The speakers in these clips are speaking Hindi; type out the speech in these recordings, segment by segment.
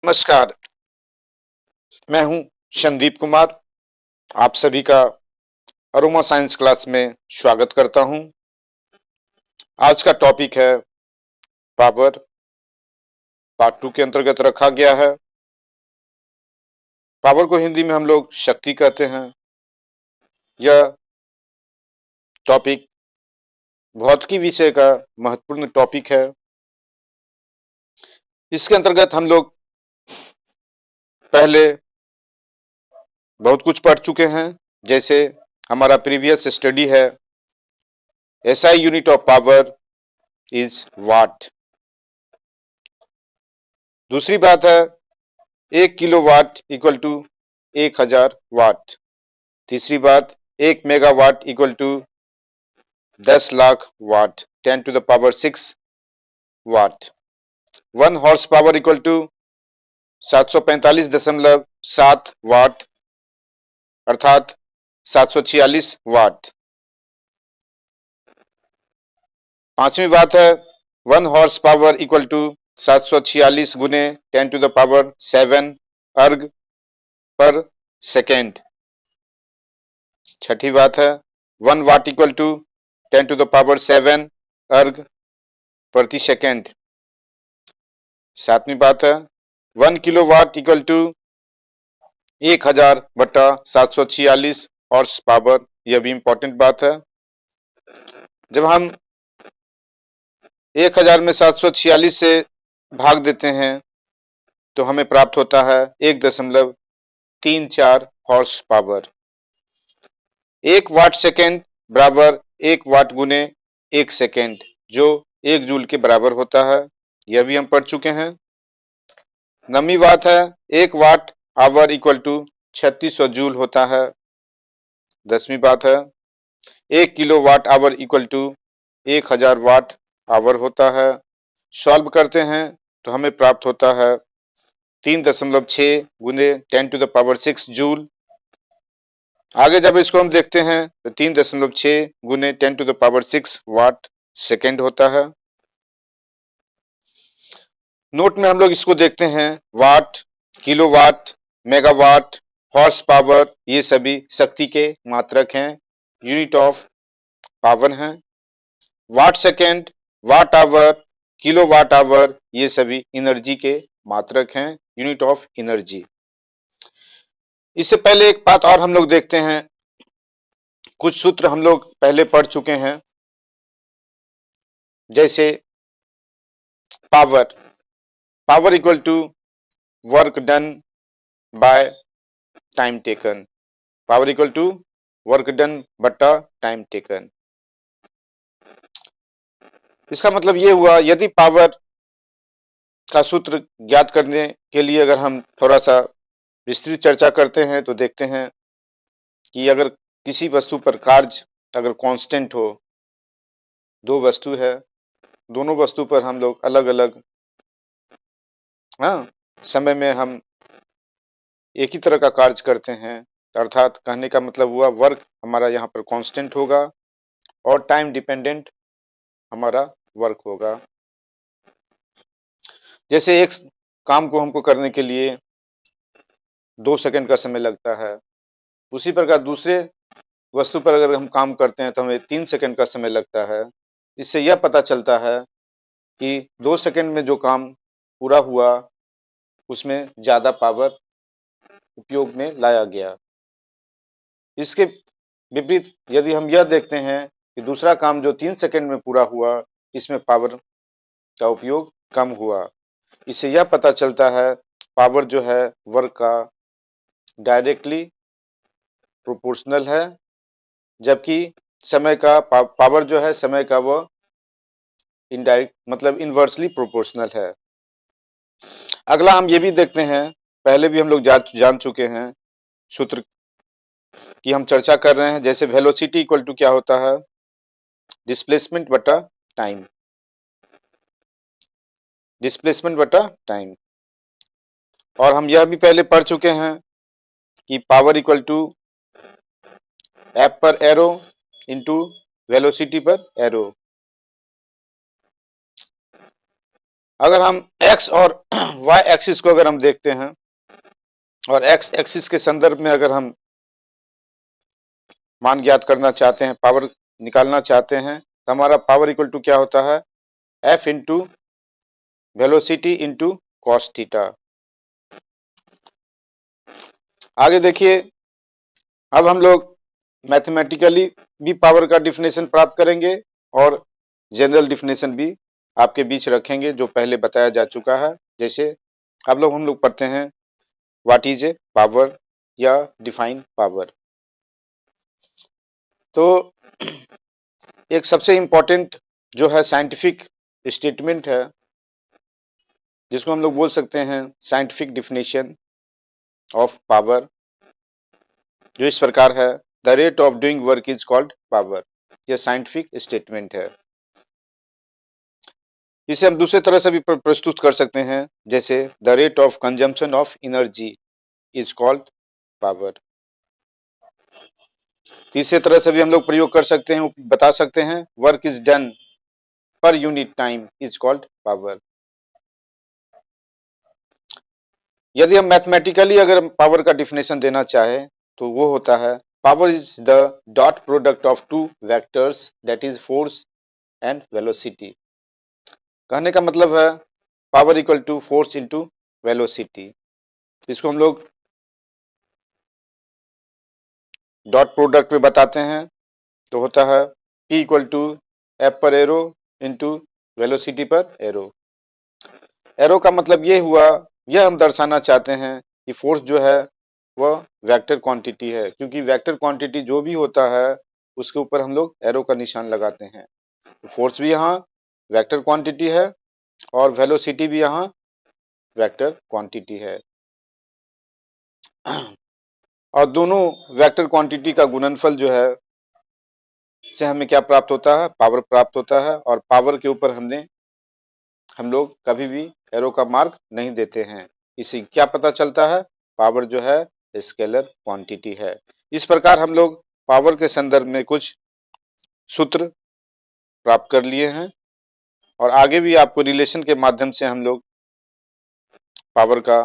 नमस्कार, मैं हूं संदीप कुमार। आप सभी का अरोमा साइंस क्लास में स्वागत करता हूं। आज का टॉपिक है पावर, पार्ट 2 के अंतर्गत रखा गया है। पावर को हिंदी में हम लोग शक्ति कहते हैं। यह टॉपिक भौतिकी विषय का महत्वपूर्ण टॉपिक है। इसके अंतर्गत हम लोग पहले बहुत कुछ पढ़ चुके हैं। जैसे हमारा प्रीवियस स्टडी है SI unit of power is what. दूसरी बात है 1 किलोवाट इक्वल टू 1000 वाट। तीसरी बात 1 megawatt equal to 10 lakh watt, 10 to the power 6 watt. 1 horse power equal to 745.7 watt अर्थात 746 वाट। पांचवी बात है 1 हॉर्स पावर इक्वल टू 746 गुने 10 to the power 7 अर्ग पर सेकेंड। छठी बात है 1 वाट equal to 10 to the power 7 अर्ग प्रति सेकेंड। सातवीं बात है 1 kilowatt equal to 1000/746 horse power. यह भी इंपॉर्टेंट बात है। जब हम 1000 में 746 से भाग देते हैं तो हमें प्राप्त होता है 1.34 हॉर्स पावर। 1 वाट सेकेंड बराबर 1 वाट गुने 1 सेकेंड, जो 1 जूल के बराबर होता है। यह भी हम पढ़ चुके हैं। नवीं बात है 1 watt hour equal to 3600 joule होता है। 10वीं बात है 1 kilo watt hour equal to 1000 watt hour होता है। सॉल्व करते हैं तो हमें प्राप्त होता है 3.6 गुने 10 to the power 6 जूल। आगे जब इसको हम देखते हैं तो 3.6 गुने 10 to the power 6 watt second होता है। नोट में हम लोग इसको देखते हैं watt, kilowatt, megawatt, horse power, ये सभी शक्ति के मात्रक हैं, यूनिट ऑफ पावर हैं। Watt second, watt hour, kilowatt hour, ये सभी एनर्जी के मात्रक हैं, यूनिट ऑफ एनर्जी। इससे पहले एक बात और हम लोग देखते हैं। कुछ सूत्र हम लोग पहले पढ़ चुके हैं। जैसे power equal to work done by time taken. Power equal to work done बटा टाइम टेकन। इसका मतलब ये हुआ यदि पावर का सूत्र ज्ञात करने के लिए अगर हम थोड़ा सा विस्तृत चर्चा करते हैं तो देखते हैं कि अगर किसी वस्तु पर कार्य अगर कांस्टेंट हो, दो वस्तु है, दोनों वस्तु पर हम लोग अलग अलग समय में हम एक ही तरह का कार्य करते हैं, अर्थात कहने का मतलब हुआ वर्क हमारा यहाँ पर कांस्टेंट होगा और टाइम डिपेंडेंट हमारा वर्क होगा। जैसे एक काम को हमको करने के लिए 2 सेकंड का समय लगता है, उसी प्रकार दूसरे वस्तु पर अगर हम काम करते हैं तो हमें 3 सेकंड का समय लगता है। इससे यह पता चलता है कि 2 सेकंड में जो काम पूरा हुआ उसमें ज्यादा पावर उपयोग में लाया गया। इसके विपरीत यदि हम यह देखते हैं कि दूसरा काम जो 3 सेकंड में पूरा हुआ, इसमें पावर का उपयोग कम हुआ। इससे यह पता चलता है पावर जो है वर्क का डायरेक्टली प्रोपोर्शनल है, जबकि समय का पावर जो है समय का वो इनडायरेक्ट मतलब इनवर्सली प्रोपोर्शनल है। अगला हम ये भी देखते हैं, पहले भी हम लोग जान चुके हैं सूत्र की हम चर्चा कर रहे हैं। जैसे वेलोसिटी इक्वल टू क्या होता है, डिस्प्लेसमेंट बटा टाइम। डिस्प्लेसमेंट बटा टाइम। और हम यह भी पहले पढ़ चुके हैं कि पावर इक्वल टू एफ पर एरो इंटू वेलोसिटी पर एरो। अगर हम एक्स और वाई एक्सिस को अगर हम देखते हैं और एक्स एक्सिस के संदर्भ में अगर हम मान ज्ञात करना चाहते हैं, पावर निकालना चाहते हैं, तो हमारा पावर इक्वल टू क्या होता है, F into velocity into cos theta. आगे देखिए, अब हम लोग मैथमेटिकली भी पावर का डिफिनेशन प्राप्त करेंगे और जनरल डिफिनेशन भी आपके बीच रखेंगे जो पहले बताया जा चुका है। जैसे अब लोग हम लोग पढ़ते हैं व्हाट इज ए पावर या डिफाइन पावर। तो एक सबसे इंपॉर्टेंट जो है साइंटिफिक स्टेटमेंट है, जिसको हम लोग बोल सकते हैं साइंटिफिक डिफिनेशन ऑफ पावर, जो इस प्रकार है, the rate of doing work is called power. यह साइंटिफिक स्टेटमेंट है। इसे हम दूसरे तरह से भी प्रस्तुत कर सकते हैं, जैसे the rate of consumption of energy is called power. तीसरे तरह से भी हम लोग प्रयोग कर सकते हैं, बता सकते हैं work is done per unit time is called power. यदि हम मैथमेटिकली अगर पावर का डिफिनेशन देना चाहे तो वो होता है power is the dot product of two vectors that is force and velocity. कहने का मतलब है power equal to force into velocity. इसको हम लोग डॉट प्रोडक्ट में बताते हैं तो होता है P इक्वल टू एफ पर एरो इंटू वेलोसिटी पर एरो। एरो का मतलब ये हुआ, यह हम दर्शाना चाहते हैं कि फोर्स जो है वह वेक्टर क्वांटिटी है, क्योंकि वेक्टर क्वांटिटी जो भी होता है उसके ऊपर हम लोग एरो का निशान लगाते हैं। तो फोर्स भी यहाँ वेक्टर क्वांटिटी है और वेलोसिटी भी यहाँ वेक्टर क्वांटिटी है। और दोनों वेक्टर क्वांटिटी का गुणनफल जो है से हमें क्या प्राप्त होता है, पावर प्राप्त होता है। और पावर के ऊपर हम लोग कभी भी एरो का मार्क नहीं देते हैं। इससे क्या पता चलता है, पावर जो है स्केलर क्वांटिटी है। इस प्रकार हम लोग पावर के संदर्भ में कुछ सूत्र प्राप्त कर लिए हैं और आगे भी आपको रिलेशन के माध्यम से हम लोग पावर का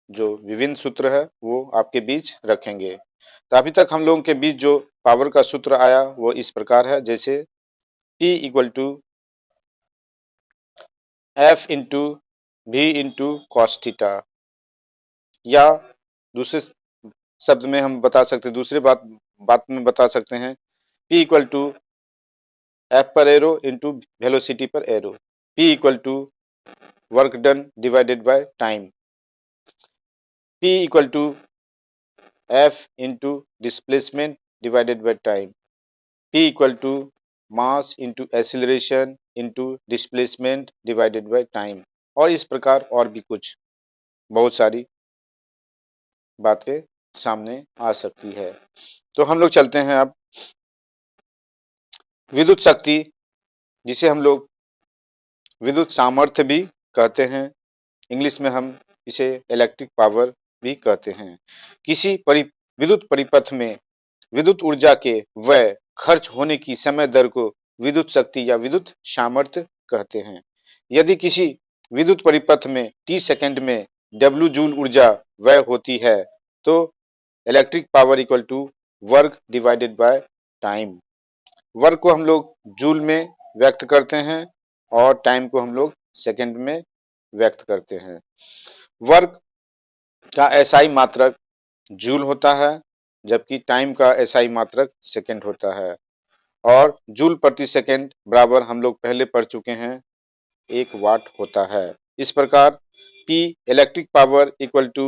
जो विभिन्न सूत्र है वो आपके बीच रखेंगे। तो अभी तक हम लोगों के बीच जो पावर का सूत्र आया वो इस प्रकार है, जैसे P equal to F into V into cos theta, या दूसरे शब्द में हम बता सकते हैं, दूसरे बात में बता सकते हैं P इक्वल टू एफ पर एरो इंटू वेलोसिटी पर arrow. P equal to work done divided by time. P equal to F into displacement divided by time. P equal to mass into acceleration into displacement divided by time. और इस प्रकार और भी कुछ बहुत सारी बातें सामने आ सकती है। तो हम लोग चलते हैं अब विद्युत शक्ति, जिसे हम लोग विद्युत सामर्थ्य भी कहते हैं, इंग्लिश में हम इसे इलेक्ट्रिक पावर भी कहते हैं। किसी विद्युत परिपथ में विद्युत ऊर्जा के व्यय खर्च होने की समय दर को विद्युत शक्ति या विद्युत सामर्थ्य कहते हैं। यदि किसी विद्युत परिपथ में t सेकंड में W जूल ऊर्जा व्यय होती है तो electric power equal to work divided by time. Work को हम लोग जूल में व्यक्त करते हैं और टाइम को हम लोग सेकंड में व्यक्त करते हैं। वर्क का एसआई मात्रक जूल होता है, जबकि टाइम का एसआई मात्रक सेकंड होता है। और जूल प्रति सेकंड बराबर हम लोग पहले पढ़ चुके हैं 1 वाट होता है। इस प्रकार P electric power equal to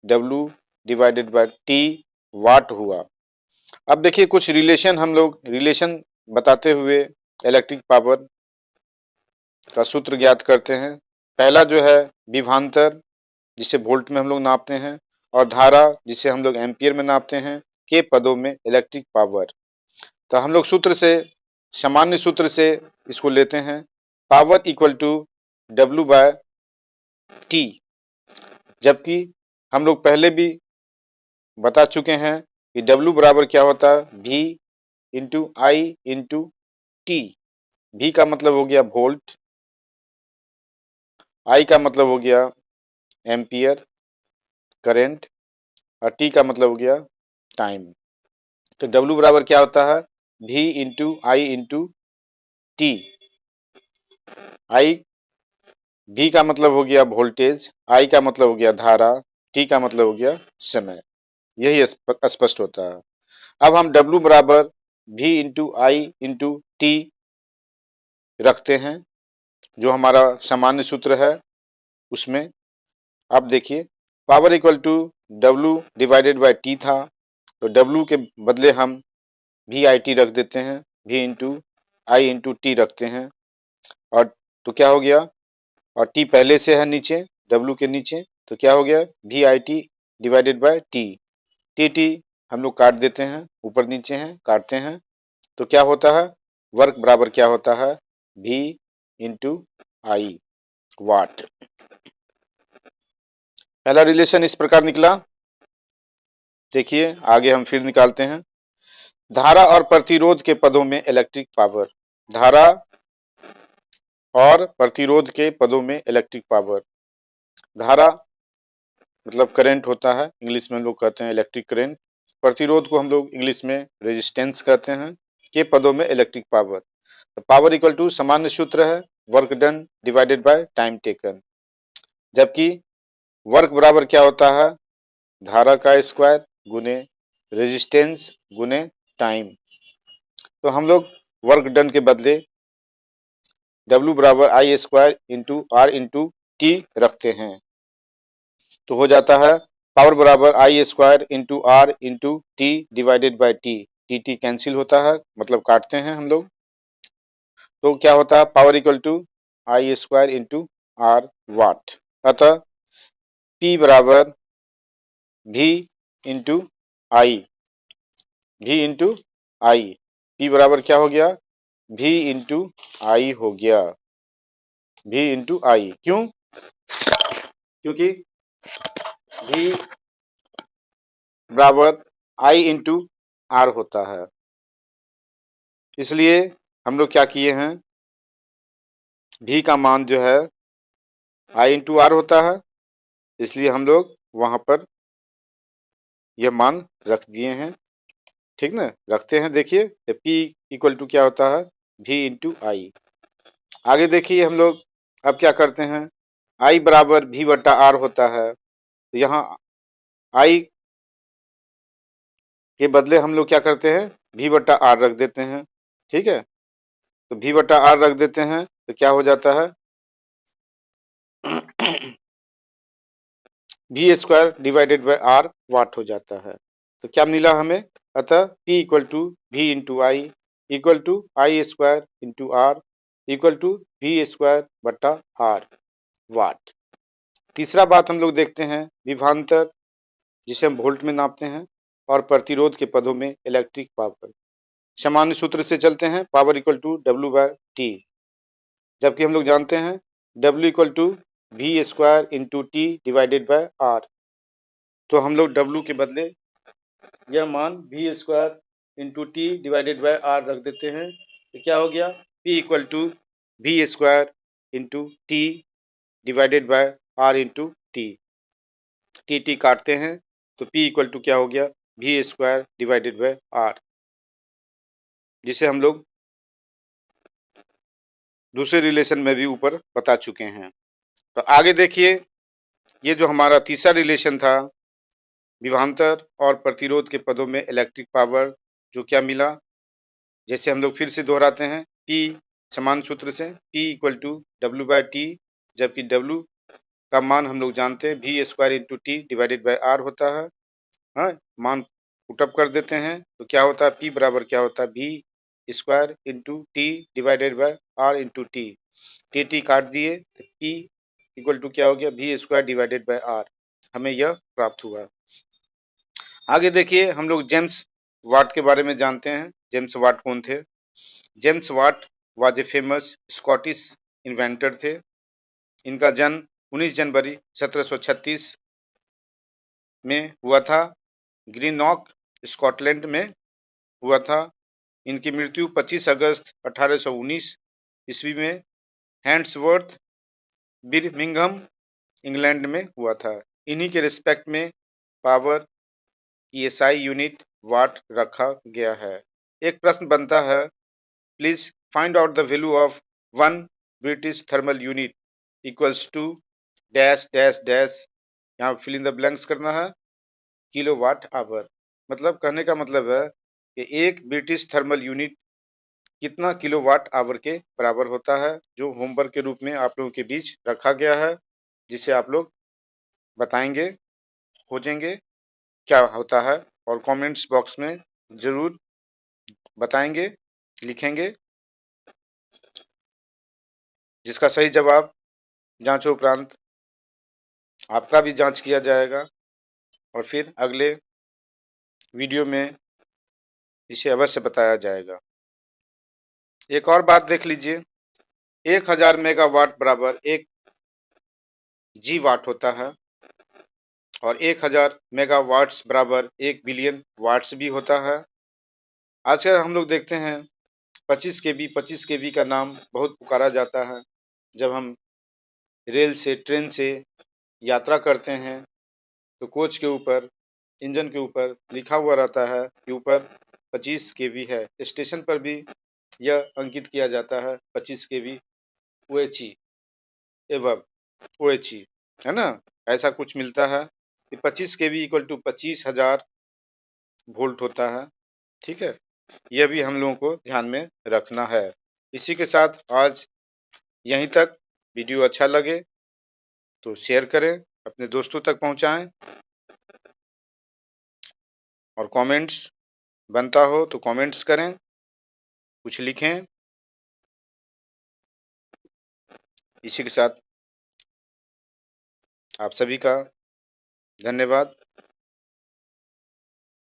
W divided by T watt हुआ। अब देखिए कुछ रिलेशन, हम लोग रिलेशन बताते हुए इलेक्ट्रिक पावर का सूत्र ज्ञात करते हैं। पहला जो है विभवांतर, जिसे वोल्ट में हम लोग नापते हैं, और धारा जिसे हम लोग एम्पियर में नापते हैं, के पदों में इलेक्ट्रिक पावर। तो हम लोग सूत्र से, सामान्य सूत्र से इसको लेते हैं, power equal to W by T. जबकि हम लोग पहले भी बता चुके हैं कि W बराबर क्या होता है, V into I into T. V का मतलब हो गया वोल्ट आई का मतलब हो गया एम्पियर करंट और टी का मतलब हो गया टाइम। तो डब्ल्यू बराबर क्या होता है, V into I into T. I V का मतलब हो गया वोल्टेज, आई का मतलब हो गया धारा, टी का मतलब हो गया समय। यही स्पष्ट होता है। अब हम डब्ल्यू बराबर V into I into T रखते हैं, जो हमारा सामान्य सूत्र है उसमें। अब देखिए power equal to W divided by T था, तो डब्ल्यू के बदले हम वी आई टी रख देते हैं, V into I into T रखते हैं। और तो क्या हो गया, और टी पहले से है नीचे, डब्ल्यू के नीचे, तो क्या हो गया V I T divided by T. T T हम लोग काट देते हैं, ऊपर नीचे हैं काटते हैं, तो क्या होता है वर्क बराबर क्या होता है वी इंटू आई वाट। पहला रिलेशन इस प्रकार निकला। देखिए आगे हम फिर निकालते हैं। धारा और प्रतिरोध के पदों में इलेक्ट्रिक पावर। धारा और प्रतिरोध के पदों में इलेक्ट्रिक पावर। धारा मतलब करंट होता है, इंग्लिश में हम लोग कहते हैं इलेक्ट्रिक करंट। प्रतिरोध को हम लोग इंग्लिश में रेजिस्टेंस कहते हैं, के पदों में इलेक्ट्रिक पावर। तो पावर इक्वल टू सामान्य सूत्र है work done divided by time taken, जबकि वर्क बराबर क्या होता है धारा का स्क्वायर गुने रेजिस्टेंस गुने टाइम। तो हम लोग वर्क डन के बदले W बराबर I square into R into T रखते हैं, तो हो जाता है पावर बराबर I square into R into T divided by T. T T cancel होता है, मतलब काटते हैं हम लोग, तो क्या होता है power equal to I square into R watt. अतः P बराबर V into I, V into I, P बराबर क्या हो गया V इंटू आई हो गया, V इंटू आई। क्यों, क्योंकि V बराबर आई इंटू आर होता है, इसलिए हम लोग क्या किए हैं V का मान जो है आई इंटू आर होता है, इसलिए हम लोग वहां पर यह मान रख दिए हैं। ठीक ना, रखते हैं। देखिए P इक्वल टू क्या होता है V इंटू आई। आगे देखिए हम लोग अब क्या करते हैं, I बराबर V बटा आर होता है, तो यहाँ I के बदले हम लोग क्या करते हैं V बटा आर रख देते हैं। ठीक है, तो V बटा आर रख देते हैं, तो क्या हो जाता है V square divided by R watt हो जाता है। तो क्या मिला हमें, अतः P equal to V into I equal to I square into R equal to V square बटा आर वाट। तीसरा बात हम लोग देखते हैं विभवांतर, जिसे हम वोल्ट में नापते हैं, और प्रतिरोध के पदों में इलेक्ट्रिक पावर। सामान्य सूत्र से चलते हैं, power equal to W by T, जबकि हम लोग जानते हैं W equal to V square into T divided by R. तो हम लोग W के बदले यह मान V square into T divided by R रख देते हैं, तो क्या हो गया P equal to V square into T divided by R into T. T T काटते हैं, तो P इक्वल टू क्या हो गया V square divided by R, जिसे हम लोग दूसरे रिलेशन में भी ऊपर बता चुके हैं। तो आगे देखिए, ये जो हमारा तीसरा रिलेशन था विभवांतर और प्रतिरोध के पदों में इलेक्ट्रिक पावर, जो क्या मिला, जैसे हम लोग फिर से दोहराते हैं P समान सूत्र से P equal to W by T, जबकि W का मान हम लोग जानते हैं V square into T divided by R होता है। हाँ, मान पुटअप कर देते हैं, तो क्या होता है P बराबर क्या होता है V square into T divided by R into T. T T काट दिए, तो P इक्वल टू क्या हो गया V square divided by R, हमें यह प्राप्त हुआ। आगे देखिए हम लोग जेम्स वाट के बारे में जानते हैं। जेम्स वाट कौन थे, James what was a famous Scottish inventor थे। इनका जन्म 19 जनवरी 1736 में हुआ था, ग्रीनॉक स्कॉटलैंड में हुआ था। इनकी मृत्यु 25 अगस्त 1819 ईस्वी में हैंड्सवर्थ बिरमिंघम इंग्लैंड में हुआ था। इन्हीं के रिस्पेक्ट में पावर की एसआई यूनिट वाट रखा गया है। एक प्रश्न बनता है, please find out the value of 1 British thermal unit equals to dash dash dash. यहाँ फिल इन द ब्लैंक्स करना है, किलोवाट आवर। मतलब कहने का मतलब है कि एक ब्रिटिश थर्मल यूनिट कितना किलोवाट आवर के बराबर होता है, जो होमवर्क के रूप में आप लोगों के बीच रखा गया है, जिसे आप लोग बताएंगे, खोजेंगे क्या होता है और कमेंट्स बॉक्स में जरूर बताएंगे, लिखेंगे। जिसका सही जवाब जांचों उपरांत आपका भी जांच किया जाएगा और फिर अगले वीडियो में इसे अवश्य बताया जाएगा। एक और बात देख लीजिए, 1000 मेगावाट बराबर 1 जी वाट होता है और 1000 मेगावाट्स बराबर 1 बिलियन वाट्स भी होता है। आजकल हम लोग देखते हैं 25 केवी का नाम बहुत पुकारा जाता है। जब हम रेल से, ट्रेन से यात्रा करते हैं तो कोच के ऊपर, इंजन के ऊपर लिखा हुआ रहता है कि ऊपर 25 केवी है। स्टेशन पर भी यह अंकित किया जाता है 25 केवी ओएचई एवं ओएचई, है ना। ऐसा कुछ मिलता है कि 25 केवी इक्वल टू 25,000 वोल्ट होता है। ठीक है, यह भी हम लोगों को ध्यान में रखना है। इसी के साथ आज यहीं तक। वीडियो अच्छा लगे तो शेयर करें, अपने दोस्तों तक पहुंचाएं और कमेंट्स बनता हो तो कमेंट्स करें, कुछ लिखें। इसी के साथ आप सभी का धन्यवाद।